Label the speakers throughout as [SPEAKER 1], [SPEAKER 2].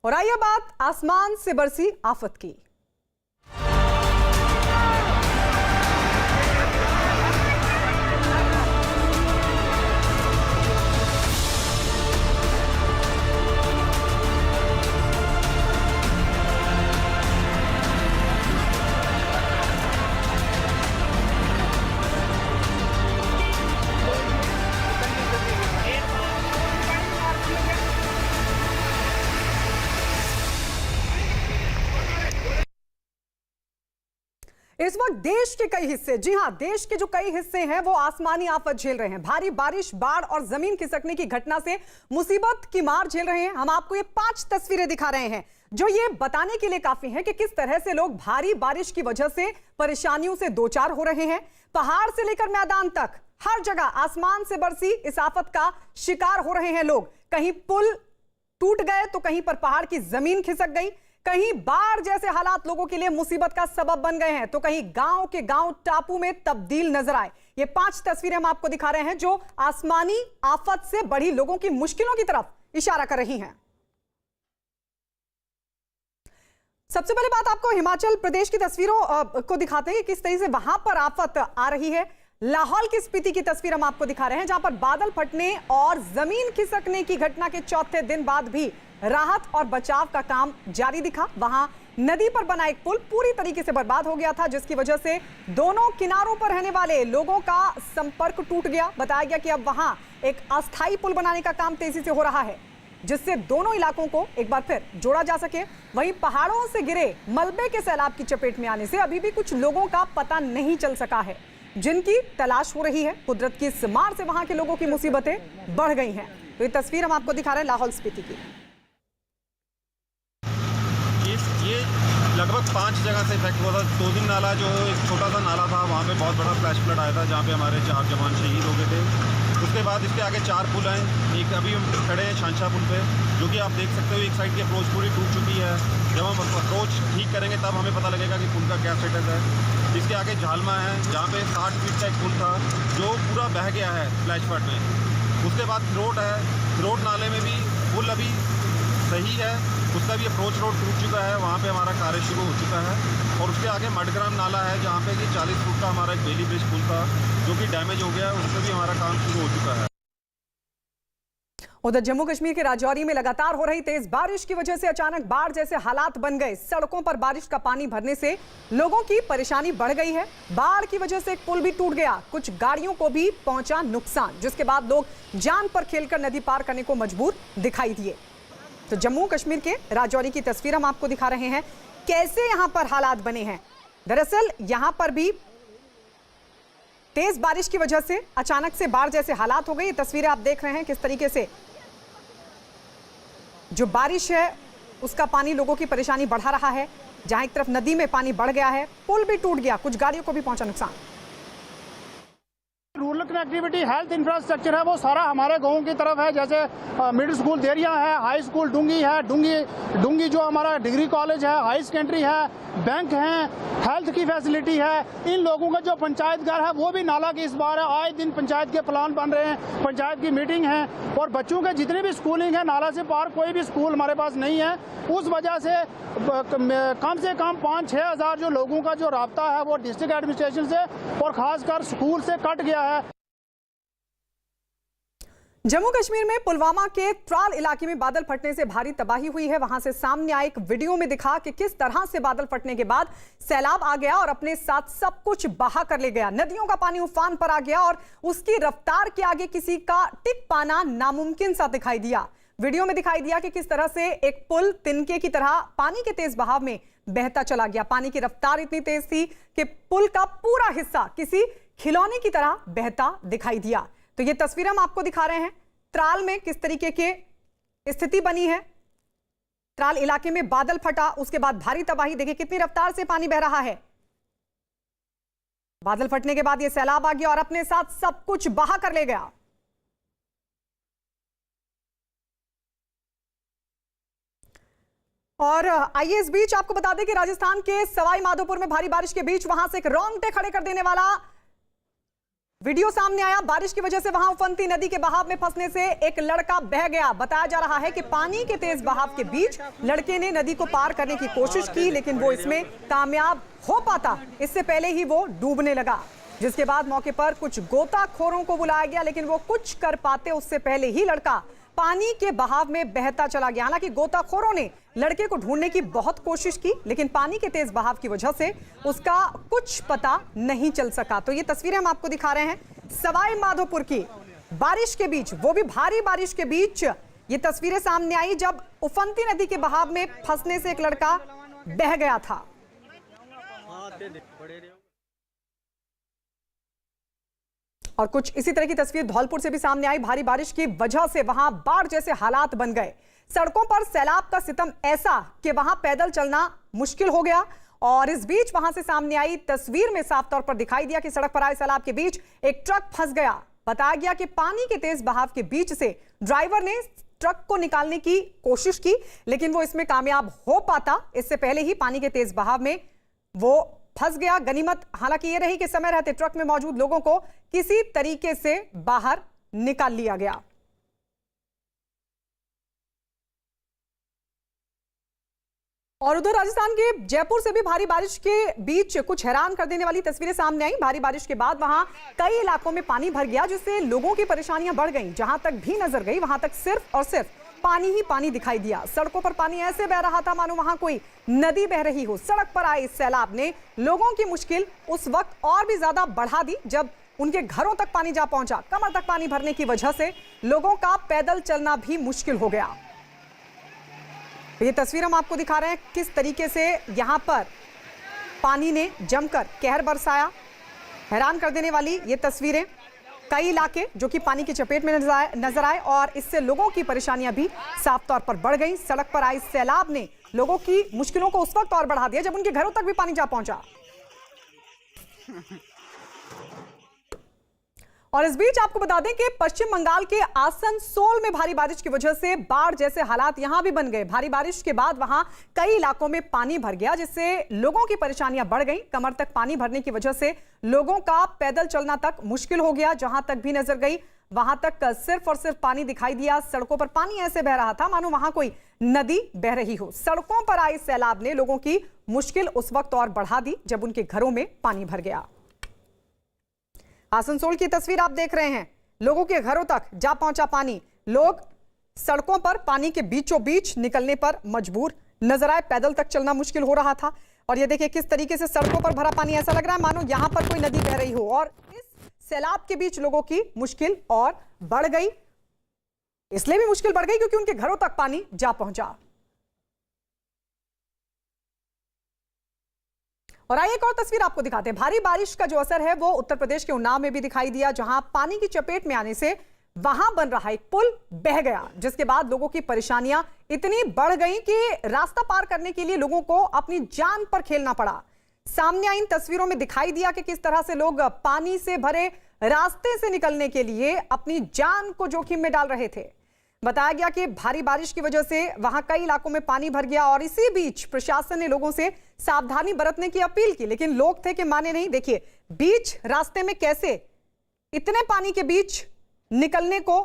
[SPEAKER 1] और आइए बात आसमान से बरसी आफत की। इस वक्त देश के कई हिस्से, जी हां, देश के जो कई हिस्से हैं वो आसमानी आफत झेल रहे हैं। भारी बारिश, बाढ़ और जमीन खिसकने की घटना से मुसीबत की मार झेल रहे हैं। हम आपको ये 5 तस्वीरें दिखा रहे हैं जो ये बताने के लिए काफी हैं कि किस तरह से लोग भारी बारिश की वजह से परेशानियों से दो चार हो रहे हैं। पहाड़ से लेकर मैदान तक हर जगह आसमान से बरसी इस आफत का शिकार हो रहे हैं लोग। कहीं पुल टूट गए तो कहीं पर पहाड़ की जमीन खिसक गई, कहीं बाढ़ जैसे हालात लोगों के लिए मुसीबत का सबब बन गए हैं, तो कहीं गांव के गांव टापू में तब्दील नजर आए। ये 5 तस्वीरें हम आपको दिखा रहे हैं जो आसमानी आफत से बढ़ी लोगों की मुश्किलों की तरफ इशारा कर रही हैं। सबसे पहले बात आपको हिमाचल प्रदेश की तस्वीरों को दिखाते हैं कि किस तरह से वहां पर आफत आ रही है। लाहौल की स्पीति की तस्वीर हम आपको दिखा रहे हैं जहां पर बादल फटने और जमीन खिसकने की घटना के चौथे दिन बाद भी राहत और बचाव का काम जारी दिखा। वहां नदी पर बना एक पुल पूरी तरीके से बर्बाद हो गया था, जिसकी वजह से दोनों किनारों पर रहने वाले लोगों का संपर्क टूट गया। बताया गया कि अब वहां एक अस्थायी पुल बनाने का काम तेजी से हो रहा है, जिससे दोनों इलाकों को एक बार फिर जोड़ा जा सके। वहीं पहाड़ों से गिरे मलबे के सैलाब की चपेट में आने से अभी भी कुछ लोगों का पता नहीं चल सका है, जिनकी तलाश हो रही है। कुदरत की इस मार से वहां के लोगों की मुसीबतें बढ़ गई हैं। तो ये तस्वीर हम आपको दिखा रहे हैं लाहौल स्पीति की।
[SPEAKER 2] ये लगभग 5 जगह से इफेक्ट हुआ था। तोजिंग नाला जो एक छोटा सा नाला था, वहाँ पे बहुत बड़ा फ्लैश फ्लड आया था, जहाँ पे हमारे 4 जवान शहीद हो गए थे। उसके बाद इसके आगे 4 पुल हैं। एक अभी हम खड़े हैं शानशाह पुल पे, जो कि आप देख सकते हो एक साइड की अप्रोच पूरी टूट चुकी है। जब हम अप्रोच ठीक करेंगे तब हमें पता लगेगा कि पुल का क्या स्टेटस है। इसके आगे झालमा है, जहाँ पे 60 फीट का एक पुल था जो पूरा बह गया है फ्लैश फ्लड में। उसके बाद थ्रोट है, थ्रोट नाले में भी पुल अभी सही है, उसका भी अप्रोच रोड टूट चुका है, वहाँ पे हमारा कार्य शुरू हो चुका है। और उसके आगे मडग्राम नाला है, जहाँ पे कि 40 फुट का हमारा एक बेली ब्रिज पुल था जो कि डैमेज हो गया है, उसमें भी हमारा काम शुरू हो चुका है।
[SPEAKER 1] उधर जम्मू कश्मीर के राजौरी में लगातार हो रही तेज बारिश की वजह से अचानक बाढ़ जैसे हालात बन गए। सड़कों पर बारिश का पानी भरने से लोगों की परेशानी बढ़ गई है। बाढ़ की वजह से एक पुल भी टूट गया, कुछ गाड़ियों को भी पहुंचा नुकसान, जिसके बाद लोग जान पर खेलकर नदी पार करने को मजबूर दिखाई दिए। तो जम्मू कश्मीर के राजौरी की तस्वीर हम आपको दिखा रहे हैं, कैसे यहां पर हालात बने हैं। दरअसल यहां पर भी तेज बारिश की वजह से अचानक से बाढ़ जैसे हालात हो गए। ये तस्वीरें आप देख रहे हैं किस तरीके से जो बारिश है उसका पानी लोगों की परेशानी बढ़ा रहा है। जहां एक तरफ नदी में पानी बढ़ गया है, पुल भी टूट गया, कुछ गाड़ियों को भी पहुंचा नुकसान।
[SPEAKER 3] रूरल कनेक्टिविटी, हेल्थ इंफ्रास्ट्रक्चर है वो सारा हमारे गाँव की तरफ है। जैसे मिडिल स्कूल देरिया है, हाई स्कूल डूंगी है, डूंगी जो हमारा डिग्री कॉलेज है, हाई सेकेंडरी है, बैंक है, हेल्थ की फैसिलिटी है। इन लोगों का जो पंचायत घर है वो भी नाला की इस बार है। आए दिन पंचायत के प्लान बन रहे हैं, पंचायत की मीटिंग है, और बच्चों के जितने भी स्कूलिंग है, नाला से पार कोई भी स्कूल हमारे पास नहीं है। उस वजह से कम 5-6 हज़ार जो लोगों का जो राब्ता है वो डिस्ट्रिक्ट एडमिनिस्ट्रेशन से और खासकर स्कूल से कट गया है।
[SPEAKER 1] जम्मू कश्मीर में पुलवामा के त्राल इलाके में बादल फटने से भारी तबाही हुई है। वहां से सामने आए एक वीडियो में दिखा कि किस तरह से बादल फटने के बाद सैलाब आ गया और अपने साथ सब कुछ बहा कर ले गया। नदियों का पानी उफान पर आ गया और उसकी रफ्तार के आगे किसी का टिक पाना नामुमकिन सा दिखाई दिया। वीडियो में दिखाई दिया कि किस तरह से एक पुल तिनके की तरह पानी के तेज बहाव में बहता चला गया। पानी की रफ्तार इतनी तेज थी कि पुल का पूरा हिस्सा किसी खिलौने की तरह बहता दिखाई दिया। तो ये तस्वीर हम आपको दिखा रहे हैं त्राल में किस तरीके की स्थिति बनी है। त्राल इलाके में बादल फटा, उसके बाद भारी तबाही। देखिए कितनी रफ्तार से पानी बह रहा है। बादल फटने के बाद ये सैलाब आ गया और अपने साथ सब कुछ बहा कर ले गया। और आइए इस बीच आपको बता दें कि राजस्थान के सवाई माधोपुर में भारी बारिश के बीच वहां से एक रोंगटे खड़े कर देने वाला वीडियो सामने आया। बारिश की वजह से वहां उफनती नदी के बहाव में फंसने से एक लड़का बह गया। बताया जा रहा है कि पानी के तेज बहाव के बीच लड़के ने नदी को पार करने की कोशिश की, लेकिन वो इसमें कामयाब हो पाता इससे पहले ही वो डूबने लगा, जिसके बाद मौके पर कुछ गोताखोरों को बुलाया गया, लेकिन वो कुछ कर पाते उससे पहले ही लड़का पानी के बहाव में बहता चला गया। हालांकि गोताखोरों ने लड़के को ढूंढने की बहुत कोशिश की, लेकिन पानी के तेज बहाव की वजह से उसका कुछ पता नहीं चल सका। तो ये तस्वीरें हम आपको दिखा रहे हैं सवाई माधोपुर की, बारिश के बीच, वो भी भारी बारिश के बीच ये तस्वीरें सामने आई जब उफनती नदी के बहाव में फंसने से एक लड़का बह गया था। और कुछ इसी तरह की तस्वीर धौलपुर से भी सामने आई। भारी बारिश की वजह से वहां बाढ़ जैसे हालात बन गए। सड़कों पर सैलाब का सितम ऐसा कि वहां पैदल चलना मुश्किल हो गया। और इस बीच वहां से सामने आई तस्वीर में साफ तौर पर दिखाई दिया कि सड़क पर आए सैलाब के बीच एक ट्रक फंस गया। बताया गया कि पानी के तेज बहाव के बीच से ड्राइवर ने ट्रक को निकालने की कोशिश की, लेकिन वो इसमें कामयाब हो पाता इससे पहले ही पानी के तेज बहाव में वो फंस गया। गनीमत हालांकि ये रही कि समय रहते ट्रक में मौजूद लोगों को किसी तरीके से बाहर निकाल लिया गया। और उधर राजस्थान के जयपुर से भी भारी बारिश के बीच कुछ हैरान कर देने वाली तस्वीरें सामने आई। भारी बारिश के बाद वहां कई इलाकों में पानी भर गया, जिससे लोगों की परेशानियां बढ़ गईं। जहां तक भी नजर गई वहां तक सिर्फ और सिर्फ पानी ही पानी दिखाई दिया। सड़कों पर पानी ऐसे बह रहा था मानो वहां कोई नदी बह रही हो। सड़क पर आए इस सैलाब ने लोगों की मुश्किल उस वक्त और भी ज्यादा बढ़ा दी जब उनके घरों तक पानी जा पहुंचा। कमर तक पानी भरने की वजह से लोगों का पैदल चलना भी मुश्किल हो गया। ये तस्वीर हम आपको दिखा रहे हैं किस तरीके से यहां पर पानी ने जमकर कहर बरसाया। हैरान कर देने वाली ये तस्वीरें, कई इलाके जो कि पानी की चपेट में नजर आए और इससे लोगों की परेशानियां भी साफ तौर पर बढ़ गई। सड़क पर आई सैलाब ने लोगों की मुश्किलों को उस वक्त और बढ़ा दिया जब उनके घरों तक भी पानी जा पहुंचा। और इस बीच आपको बता दें कि पश्चिम बंगाल के आसनसोल में भारी बारिश की वजह से बाढ़ जैसे हालात यहां भी बन गए। भारी बारिश के बाद वहां कई इलाकों में पानी भर गया, जिससे लोगों की परेशानियां बढ़ गई। कमर तक पानी भरने की वजह से लोगों का पैदल चलना तक मुश्किल हो गया। जहां तक भी नजर गई वहां तक सिर्फ और सिर्फ पानी दिखाई दिया। सड़कों पर पानी ऐसे बह रहा था मानो वहां कोई नदी बह रही हो। सड़कों पर आई सैलाब ने लोगों की मुश्किल उस वक्त और बढ़ा दी जब उनके घरों में पानी भर गया। आसनसोल की तस्वीर आप देख रहे हैं, लोगों के घरों तक जा पहुंचा पानी। लोग सड़कों पर पानी के बीचों बीच निकलने पर मजबूर नजर आए। पैदल तक चलना मुश्किल हो रहा था। और ये देखिए किस तरीके से सड़कों पर भरा पानी, ऐसा लग रहा है मानो यहां पर कोई नदी बह रही हो। और इस सैलाब के बीच लोगों की मुश्किल और बढ़ गई। इसलिए भी मुश्किल बढ़ गई क्योंकि उनके घरों तक पानी जा पहुंचा। और आइए एक और तस्वीर आपको दिखाते हैं। भारी बारिश का जो असर है वो उत्तर प्रदेश के उन्नाव में भी दिखाई दिया, जहां पानी की चपेट में आने से वहां बन रहा एक पुल बह गया, जिसके बाद लोगों की परेशानियां इतनी बढ़ गई कि रास्ता पार करने के लिए लोगों को अपनी जान पर खेलना पड़ा। सामने आई इन तस्वीरों में दिखाई दिया कि किस तरह से लोग पानी से भरे रास्ते से निकलने के लिए अपनी जान को जोखिम में डाल रहे थे। बताया गया कि भारी बारिश की वजह से वहां कई इलाकों में पानी भर गया और इसी बीच प्रशासन ने लोगों से सावधानी बरतने की अपील की, लेकिन लोग थे कि माने नहीं। देखिए बीच रास्ते में कैसे इतने पानी के बीच निकलने को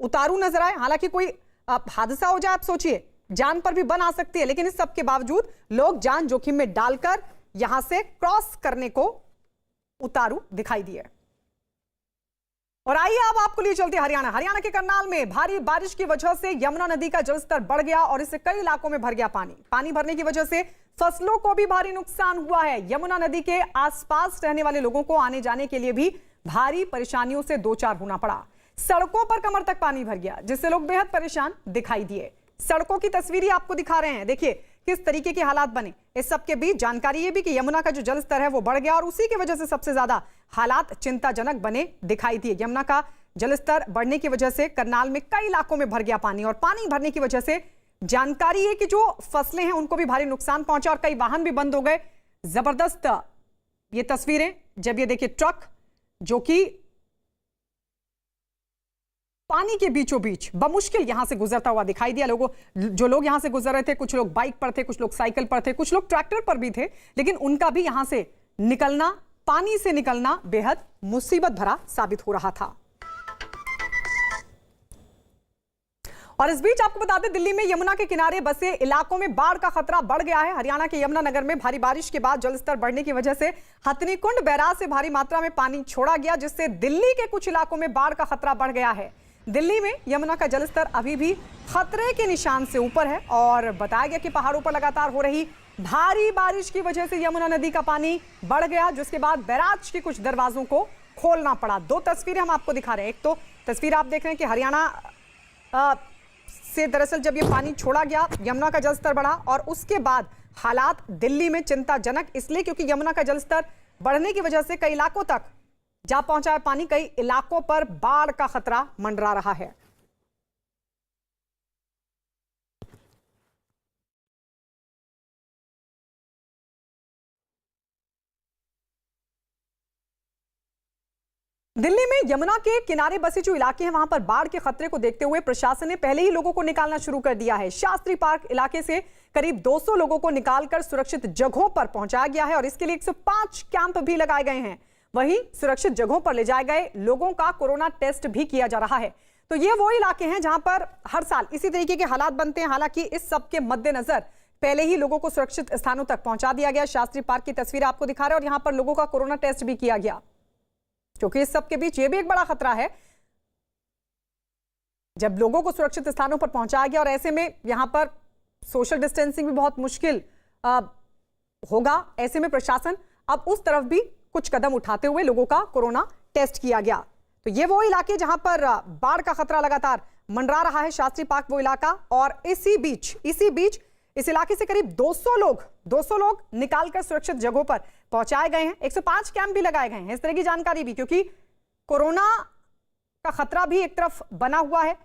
[SPEAKER 1] उतारू नजर आए। हालांकि कोई हादसा हो जाए, आप सोचिए जान पर भी बन आ सकती है, लेकिन इस सब के बावजूद लोग जान जोखिम में डालकर यहां से क्रॉस करने को उतारू दिखाई दिए। और आइए अब आपको लिए चलते हरियाणा के करनाल में भारी बारिश की वजह से यमुना नदी का जलस्तर बढ़ गया और इससे कई इलाकों में भर गया पानी भरने की वजह से फसलों को भी भारी नुकसान हुआ है। यमुना नदी के आसपास रहने वाले लोगों को आने जाने के लिए भी भारी परेशानियों से दो चार होना पड़ा। सड़कों पर कमर तक पानी भर गया, जिससे लोग बेहद परेशान दिखाई दिए। सड़कों की तस्वीरें आपको दिखा रहे हैं, देखिए किस तरीके के हालात बने। इस सबके बीच जानकारी ये भी कि यमुना का जो जलस्तर है वो बढ़ गया और उसी की वजह से सबसे ज्यादा हालात चिंताजनक बने दिखाई दिए। यमुना का जलस्तर बढ़ने की वजह से करनाल में कई इलाकों में भर गया पानी और पानी भरने की वजह से जानकारी है कि जो फसलें हैं उनको भी भारी नुकसान पहुंचा और कई वाहन भी बंद हो गए। जबरदस्त ये तस्वीरें जब ये देखिए ट्रक जो कि पानी के बीचों बीच बमुश्किल यहां से गुजरता हुआ दिखाई दिया। जो लोग यहां से गुजर रहे थे, कुछ लोग बाइक पर थे, कुछ लोग साइकिल पर थे, कुछ लोग ट्रैक्टर पर भी थे, लेकिन उनका भी यहां से निकलना पानी से निकलना बेहद मुसीबत भरा साबित हो रहा था। और इस बीच आपको बता दें, दिल्ली में यमुना के किनारे बसे इलाकों में बाढ़ का खतरा बढ़ गया है। हरियाणा के यमुनानगर में भारी बारिश के बाद जलस्तर बढ़ने की वजह से हथनीकुंड बैराज से भारी मात्रा में पानी छोड़ा गया, जिससे दिल्ली के कुछ इलाकों में बाढ़ का खतरा बढ़ गया है। दिल्ली में यमुना का जलस्तर अभी भी खतरे के निशान से ऊपर है और बताया गया कि पहाड़ों पर लगातार हो रही भारी बारिश की वजह से यमुना नदी का पानी बढ़ गया, जिसके बाद बैराज के कुछ दरवाजों को खोलना पड़ा। दो तस्वीरें हम आपको दिखा रहे हैं। एक तो तस्वीर आप देख रहे हैं कि हरियाणा से दरअसल जब ये पानी छोड़ा गया, यमुना का जलस्तर बढ़ा और उसके बाद हालात दिल्ली में चिंताजनक इसलिए क्योंकि यमुना का जलस्तर बढ़ने की वजह से कई इलाकों तक जा पहुंचा है पानी। कई इलाकों पर बाढ़ का खतरा मंडरा रहा है। दिल्ली में यमुना के किनारे बसे जो इलाके हैं वहां पर बाढ़ के खतरे को देखते हुए प्रशासन ने पहले ही लोगों को निकालना शुरू कर दिया है। शास्त्री पार्क इलाके से करीब 200 लोगों को निकालकर सुरक्षित जगहों पर पहुंचाया गया है और इसके लिए 105 कैंप भी लगाए गए हैं। वहीं सुरक्षित जगहों पर ले जाए गए लोगों का कोरोना टेस्ट भी किया जा रहा है। तो ये वो इलाके हैं जहां पर हर साल इसी तरीके के हालात बनते हैं। हालांकि इस सब के मद्देनजर पहले ही लोगों को सुरक्षित स्थानों तक पहुंचा दिया गया। शास्त्री पार्क की तस्वीर आपको दिखा रहे हैं और यहां पर लोगों का कोरोना टेस्ट भी किया गया, क्योंकि इस सब के बीच ये भी एक बड़ा खतरा है जब लोगों को सुरक्षित स्थानों पर पहुंचाया गया और ऐसे में यहां पर सोशल डिस्टेंसिंग भी बहुत मुश्किल होगा। ऐसे में प्रशासन अब उस तरफ भी कुछ कदम उठाते हुए लोगों का कोरोना टेस्ट किया गया। तो ये वो इलाके जहां पर बाढ़ का खतरा लगातार मंडरा रहा है, शास्त्री पार्क वो इलाका। और इसी बीच इस इलाके से करीब 200 लोग निकालकर सुरक्षित जगहों पर पहुंचाए गए हैं। 105 कैंप भी लगाए गए हैं। इस तरह की जानकारी भी, क्योंकि कोरोना का खतरा भी एक तरफ बना हुआ है।